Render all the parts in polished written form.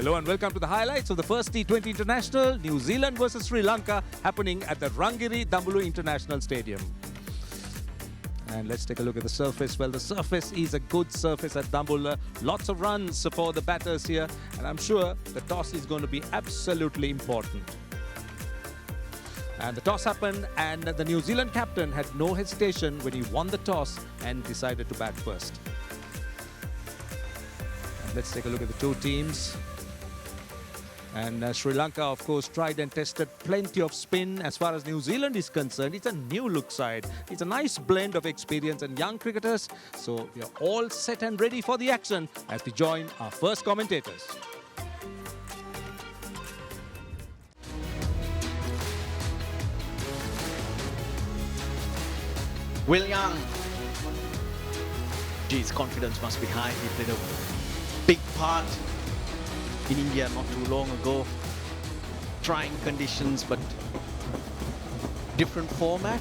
Hello and welcome to the highlights of the first T20 International, New Zealand versus Sri Lanka, happening at the Rangiri Dambulu International Stadium. And let's take a look at the surface. Well, the surface is a good surface at Dambula. Lots of runs for the batters here, and I'm sure the toss is going to be absolutely important. And the toss happened, and the New Zealand captain had no hesitation when he won the toss and decided to bat first. And let's take a look at the two teams. And Sri Lanka, of course, tried and tested plenty of spin. As far as New Zealand is concerned, it's a new look side. It's a nice blend of experience and young cricketers. So we are all set and ready for the action as we join our first commentators. Will Young. His confidence must be high. He played a big part in India not too long ago. Trying conditions, but different format.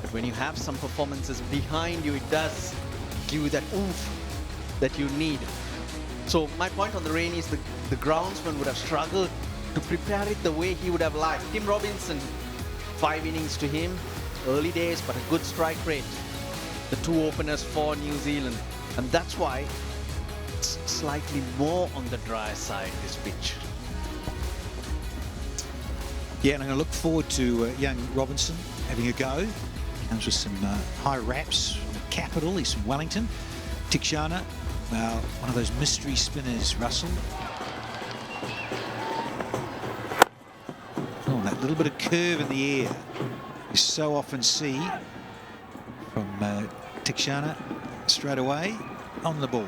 But when you have some performances behind you, it does give you that oomph that you need. So my point on the rain is the groundsman would have struggled to prepare it the way he would have liked. Tim Robinson, 5 innings to him. Early days, but a good strike rate. The two openers for New Zealand. And that's why it's slightly more on the dry side, this pitch. Yeah, and I'm going to look forward to young Robinson having a go. Comes with some high raps from the capital. He's from Wellington. T20I, well, one of those mystery spinners, Russell. Oh, that little bit of curve in the air you so often see from T20I straight away on the ball.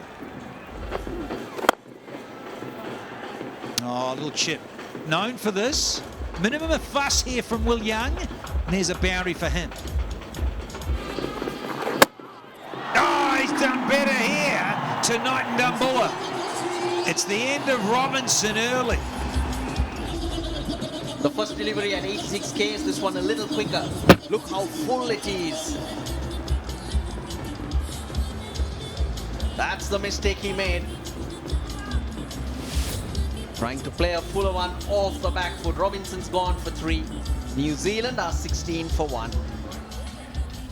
Oh, a little chip. Known for this. Minimum of fuss here from Will Young. And there's a boundary for him. Oh, he's done better here tonight in Dambula. It's the end of Robinson early. The first delivery at 86 Ks, this one a little quicker. Look how full it is. That's the mistake he made. Trying to play a fuller one off the back foot. Robinson's gone for 3. New Zealand are 16 for 1.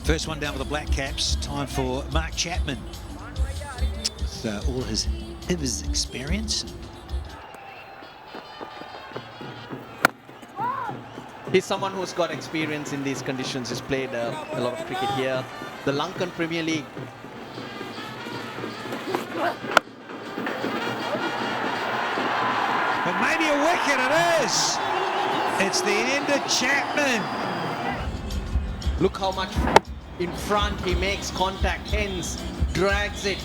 First one down with the Black Caps. Time for Mark Chapman. With all his experience. He's someone who's got experience in these conditions. He's played a lot of cricket here. The Lankan Premier League. But maybe a wicket it is. It's the end of Chapman. Look how much in front he makes contact. Hence, drags it.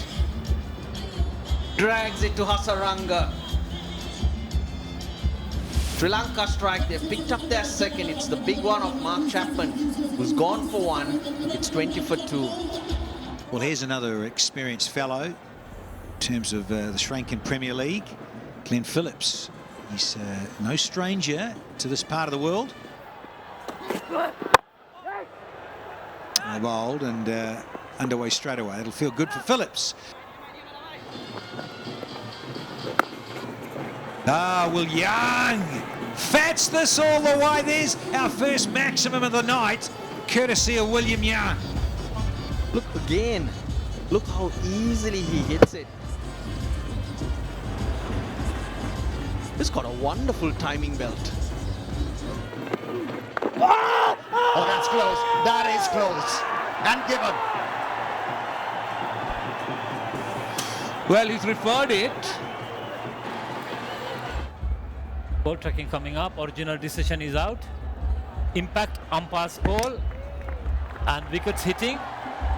Drags it to Hasaranga. Sri Lanka strike, they've picked up their second. It's the big one of Mark Chapman, who's gone for 1. It's 20 for 2. Well, here's another experienced fellow in terms of the Sri Lankan Premier League, Glenn Phillips. He's no stranger to this part of the world. Bowled and underway straight away. It'll feel good for Phillips. Ah, Will Young fats this all the way. There's our first maximum of the night, courtesy of William Young. Look again. Look how easily he hits it. He's got a wonderful timing belt. Oh, that's close. That is close. And given. Well, he's referred it. Ball tracking coming up. Original decision is out. Impact umpire's call and wickets hitting.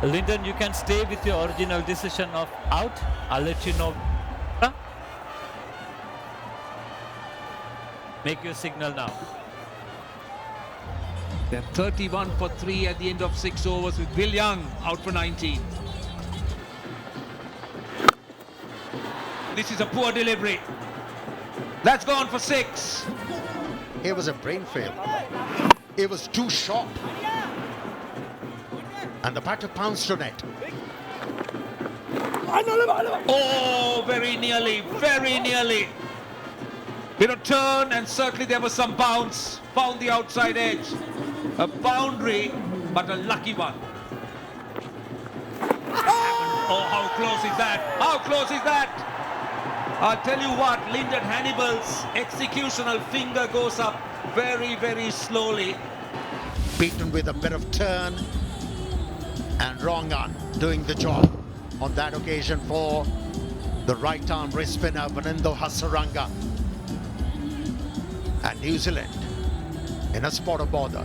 Lyndon, you can stay with your original decision of out. I'll let you know. Make your signal now. They're 31 for 3 at the end of 6 overs with Will Young out for 19. This is a poor delivery. That's gone for 6. It was a brain fail. It was too short. And the batter pounced on it. Oh, very nearly, very nearly. Bit of turn, and certainly there was some bounce. Found the outside edge. A boundary, but a lucky one. Oh, how close is that? How close is that? I'll tell you what, Lyndon Hannibal's executional finger goes up very, very slowly. Beaten with a bit of turn, and Rongan doing the job on that occasion for the right arm wrist spinner Vanindo Hasaranga. And New Zealand in a spot of bother.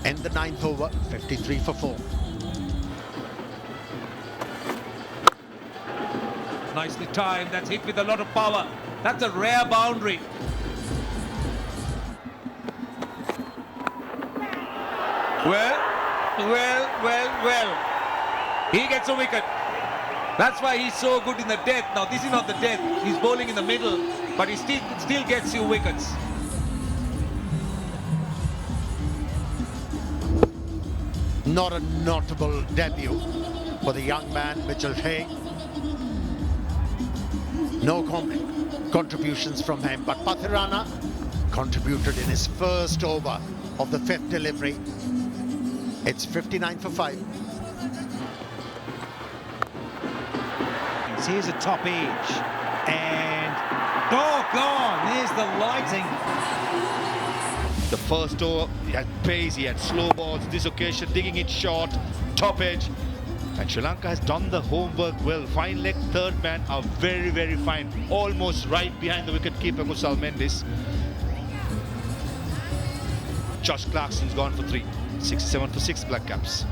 In the 9th over, 53 for 4. Nicely timed. That's hit with a lot of power. That's a rare boundary. Well. He gets a wicket. That's why he's so good in the death. Now, this is not the death. He's bowling in the middle, but he still gets you wickets. Not a notable debut for the young man, Mitchell Hay. No contributions from him, but Pathirana contributed in his first over of the 5th delivery. It's 59 for 5. Here's a top edge, and gone. There's the lighting. The first over, he had pace, he had slow balls. This occasion, digging it short, top edge. And Sri Lanka has done the homework well. Fine leg, third man are very, very fine. Almost right behind the wicket-keeper, Kusal Mendis. Josh Clarkson's gone for 3. 67 for 6 Black Caps.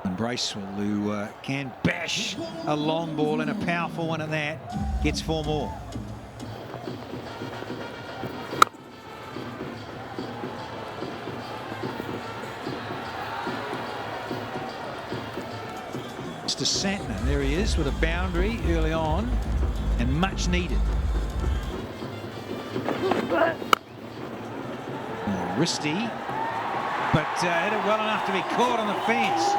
And Bracewell, who can bash a long ball and a powerful one at that, gets 4 more. Mr. Santner, there he is with a boundary early on, and much needed. Wristy, but hit it well enough to be caught on the fence.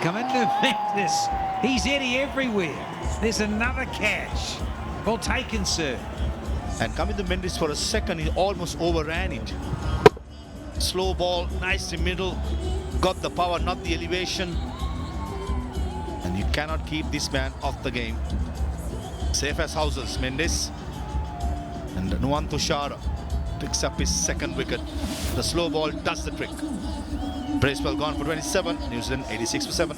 Come into this. He's Eddie everywhere. There's another catch. Well taken, sir. And coming to Mendis for a second, he almost overran it. Slow ball, nice in middle. Got the power, not the elevation. And you cannot keep this man off the game. Safe as houses, Mendis. And Nuwan Tushara picks up his 2nd wicket. The slow ball does the trick. Bracewell gone for 27, New Zealand 86 for 7.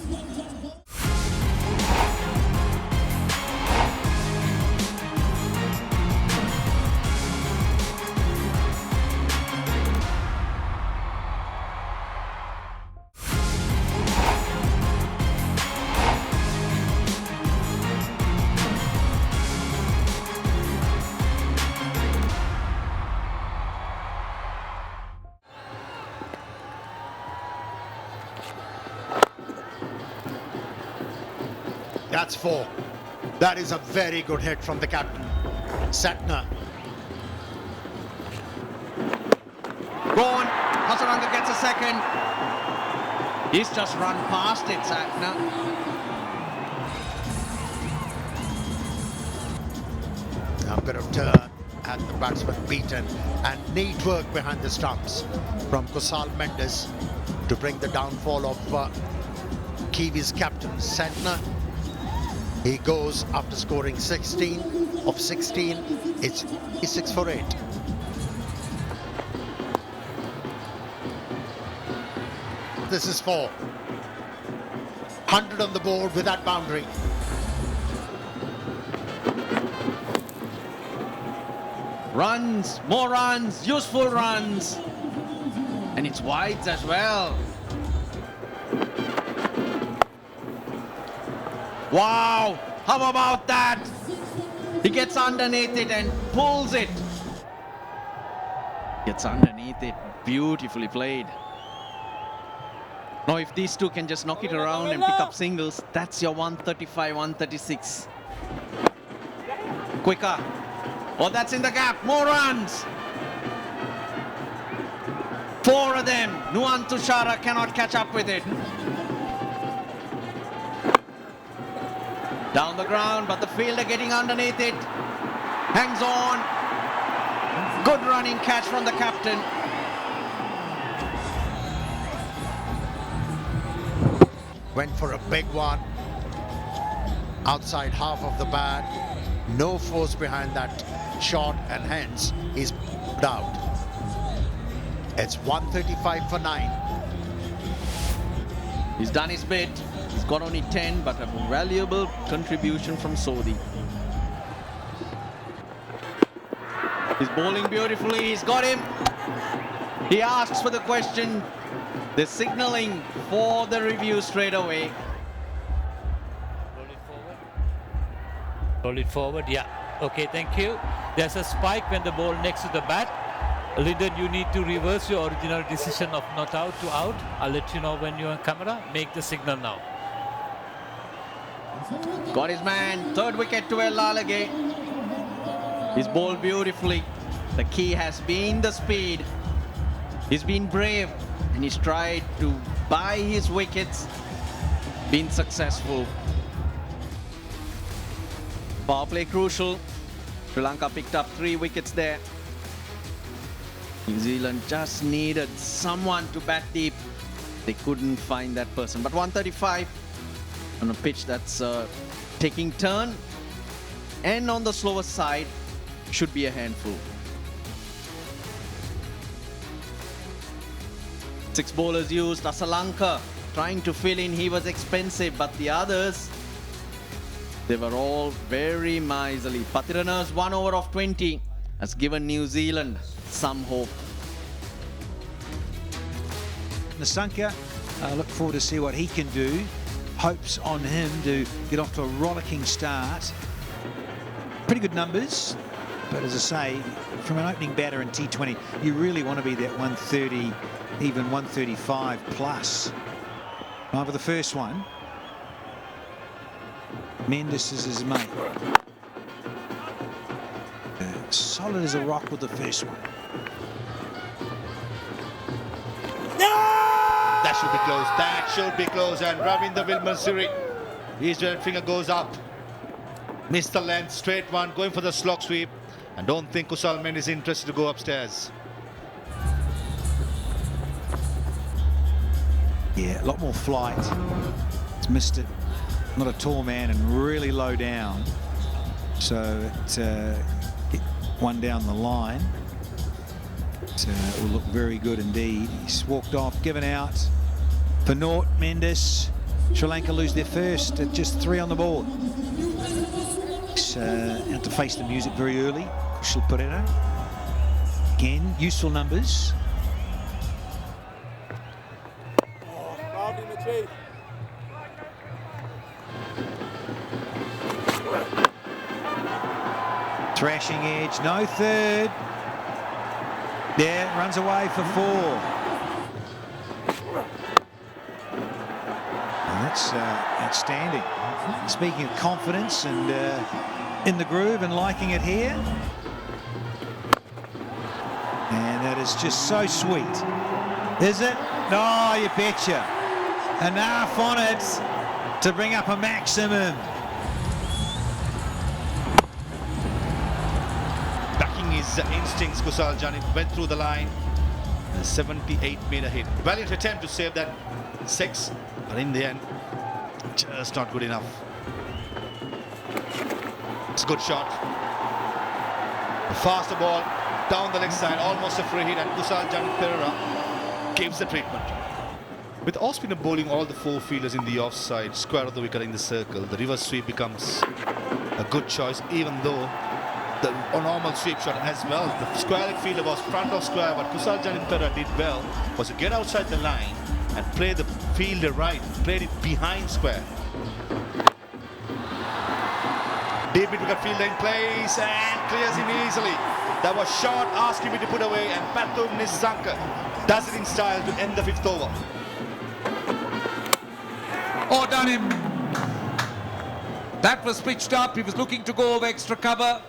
That's 4. That is a very good hit from the captain, Santner. Gone. Hasaranga gets a 2nd. He's just run past it, Santner. A bit of turn and the batsman beaten, and neat work behind the stumps from Kusal Mendis to bring the downfall of Kiwis captain Santner. He goes after scoring 16 of 16. It's 6 for 8. This is 4. 100 on the board with that boundary. Runs, more runs, useful runs. And it's wides as well. Wow, how about that? He gets underneath it and pulls it. Gets underneath it, beautifully played. Now if these two can just knock it around and pick up singles, that's your 135, 136. Quicker. Oh, that's in the gap, more runs. 4 of them. Nuwan Tushara cannot catch up with it. Down the ground, but the fielder getting underneath it. Hangs on. Good running catch from the captain. Went for a big one. Outside half of the bat. No force behind that shot, and hence he's out. It's 135 for 9. He's done his bit. He's got only 10, but a valuable contribution from Sodhi. He's bowling beautifully. He's got him. He asks for the question. They're signaling for the review straight away. Roll it forward. Roll it forward, yeah. Okay, thank you. There's a spike when the ball next to the bat. Lyndon, you need to reverse your original decision of not out to out. I'll let you know when you're on camera. Make the signal now. Got his man. Third wicket to Lalage. He's bowled beautifully. The key has been the speed. He's been brave and he's tried to buy his wickets. Been successful. Power play crucial. Sri Lanka picked up 3 wickets there. New Zealand just needed someone to bat deep. They couldn't find that person. But 135 on a pitch that's taking turn and on the slower side should be a handful. 6 bowlers used. Lanka trying to fill in. He was expensive, but the others, they were all very miserly. Patirana's 1 over of 20 has given New Zealand some hope. Nasanka, I look forward to see what he can do. Hopes on him to get off to a rollicking start. Pretty good numbers, but as I say, from an opening batter in T20, you really want to be that 130, even 135 plus. Time for the first one. Mendes is his mate. Solid as a rock with the first one. That should be close. That should be close. And Ravinder Vilmansuri, his red finger goes up. Missed the length. Straight one. Going for the slog sweep. And don't think Kusal Mendes is interested to go upstairs. Yeah, a lot more flight. It's missed it. Not a tall man and really low down. So it one down the line. It will look very good indeed. He's walked off, given out for naught. Mendes. Sri Lanka lose their first at just 3 on the board. He's had to face the music very early. She'll put it out. Again, useful numbers. Thrashing edge, no third. Yeah, runs away for 4. Well, that's outstanding. Speaking of confidence and in the groove and liking it here. And that is just so sweet. Is it? No, you betcha. Enough on it to bring up a maximum. His instincts, Kusal Janit went through the line. 78 meter hit. Valiant attempt to save that 6, but in the end, just not good enough. It's a good shot. A faster ball down the leg side, almost a free hit, and Kusal Janit Pereira gives the treatment. With off-spinner bowling all the 4 fielders in the offside, square of the wicket in the circle, the reverse sweep becomes a good choice, even though the normal sweep shot as well. The square leg fielder was front of square, but Kusal Janit Pereira did well was to get outside the line and play the fielder right, played it behind square. Deep mid-wicket fielder in place and clears him easily. That was short, asking me to put away, and Pathum Nisanka does it in style to end the 5th over. Oh, done him. That was pitched up. He was looking to go over extra cover.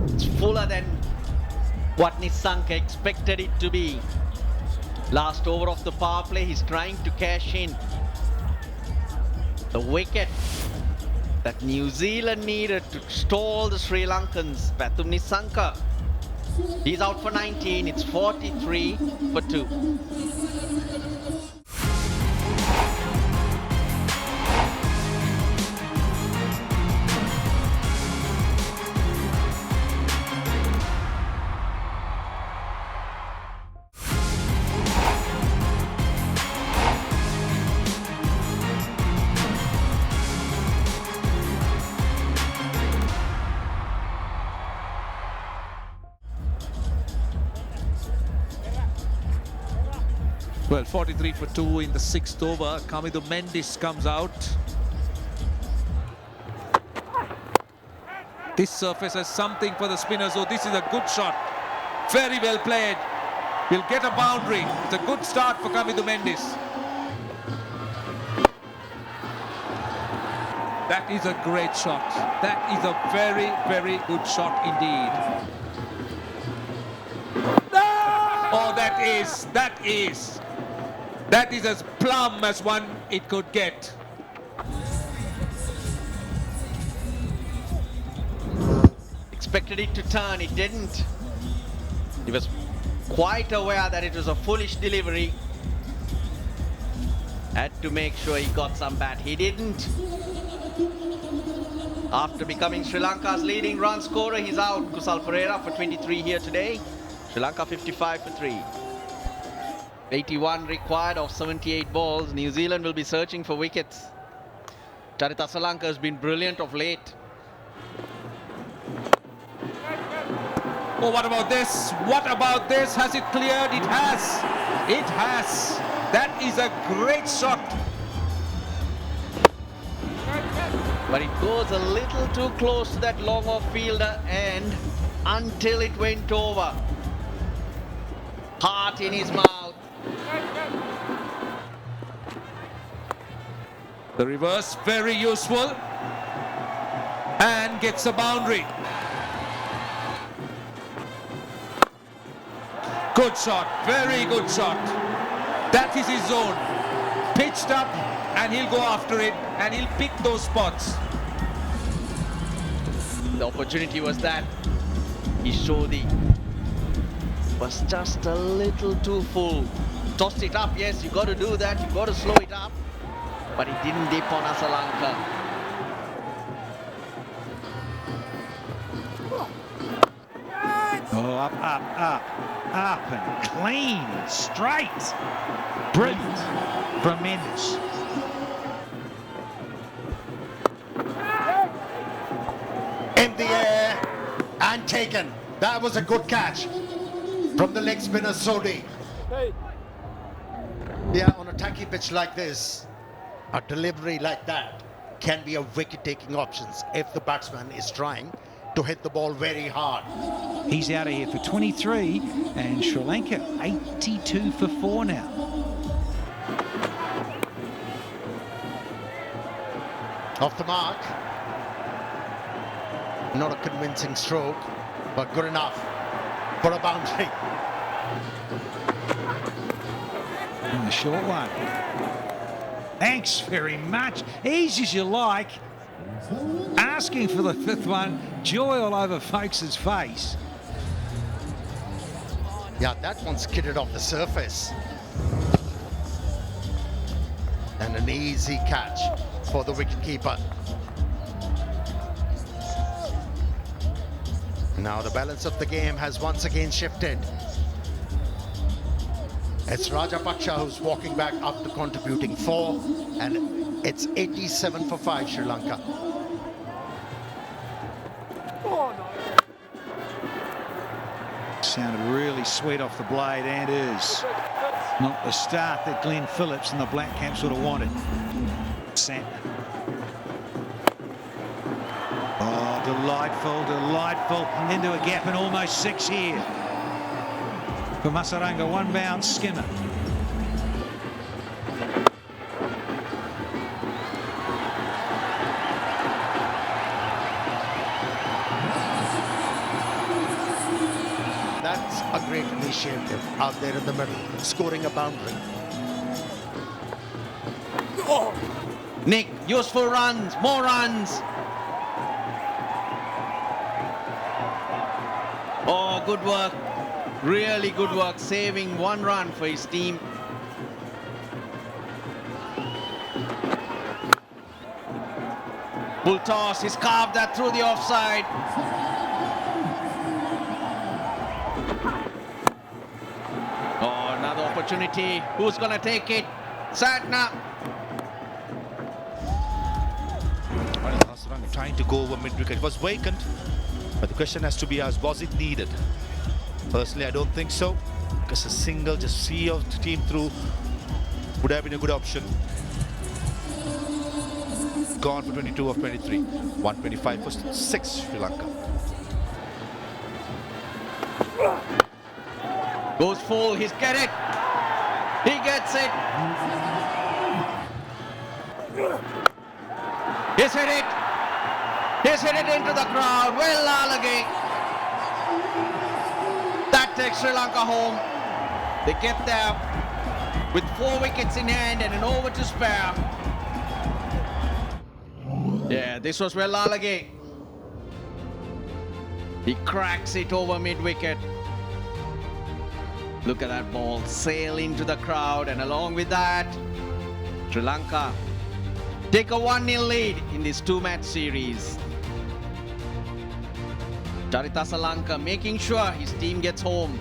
It's fuller than what Nisanka expected it to be. Last over of the power play, he's trying to cash in. The wicket that New Zealand needed to stall the Sri Lankans. Pathum Nissanka. He's out for 19. It's 43 for 2. Well, 43 for 2 in the 6th over. Kamidu Mendis comes out. This surface has something for the spinners. So this is a good shot. Very well played. He'll get a boundary. It's a good start for Kamidu Mendis. That is a great shot. That is a very, very good shot indeed. Oh, that is as plumb as one it could get. Expected it to turn, it didn't. He was quite aware that it was a foolish delivery. Had to make sure he got some bat. He didn't. After becoming Sri Lanka's leading run scorer, he's out. Kusal Pereira for 23 here today. Sri Lanka 55 for 3. 81 required of 78 balls. New Zealand will be searching for wickets. Charit Asalanka has been brilliant of late. Oh, what about this? What about this? Has it cleared? It has. It has. That is a great shot. But it goes a little too close to that long off fielder and until it went over. Heart in his mouth. The reverse, very useful. And gets a boundary. Good shot, very good shot. That is his zone. Pitched up and he'll go after it and he'll pick those spots. The opportunity was that. Ishodi was just a little too full. Tossed it up, yes, you got to do that, you got to slow it up. But it didn't dip on Asalanka. Oh, up and clean and straight. Brilliant from Mendes. In the air and taken. That was a good catch from the leg spinner Sodi. Yeah, on a tacky pitch like this, a delivery like that can be a wicket-taking option if the batsman is trying to hit the ball very hard. He's out of here for 23 and Sri Lanka 82 for 4 now. Off the mark. Not a convincing stroke, but good enough for a boundary. And the short one. Thanks very much. Easy as you like. Asking for the 5th one. Joy all over folks' face. Yeah, that one skidded off the surface. And an easy catch for the wicketkeeper. Now the balance of the game has once again shifted. It's Rajapaksa who's walking back after contributing 4, and it's 87 for 5 Sri Lanka. Sounded really sweet off the blade and is not the start that Glenn Phillips and the Black Caps would have wanted. Sat. Oh, delightful, delightful. Into a gap and almost 6 here. For Masaranga, 1 bounce skimmer. That's a great initiative out there in the middle, scoring a boundary. Nick, useful runs, more runs. Oh, good work. Really good work, saving one run for his team. Bull toss, he's carved that through the offside. Oh, another opportunity. Who's gonna take it? Satna. Hasaranga trying to go over mid-wicket. It was vacant, but the question has to be asked, was it needed? Personally, I don't think so, because a single, just see your team through, would have been a good option. Gone for 22 of 23. 125 for 6, Sri Lanka. Goes full, he's get it. He gets it. He's hit it. He's hit it into the crowd. Well, Lalage. That takes Sri Lanka home. They get there with 4 wickets in hand and an over to spare. Yeah, this was well Lalage. He cracks it over mid-wicket. Look at that ball sail into the crowd, and along with that, Sri Lanka take a 1-0 lead in this 2-match series. Charitha Salanka making sure his team gets home.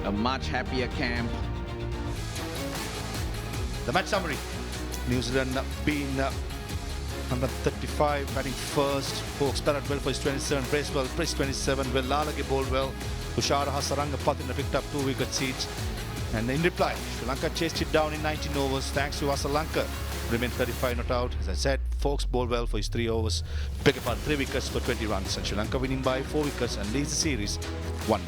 A much happier camp. The match summary. New Zealand being number 35, batting first. Folks batted well for his 27, Brace well, Brace 27, well, Lalage bowled well. Tushara Hasaranga Pathina picked up 2 wickets each. And in reply, Sri Lanka chased it down in 19 overs thanks to Asalanka. Remained 35 not out. As I said, Folks bowled well for his 3 overs. Pick apart 3 wickets for 20 runs. And Sri Lanka winning by 4 wickets and leads the series 1-0.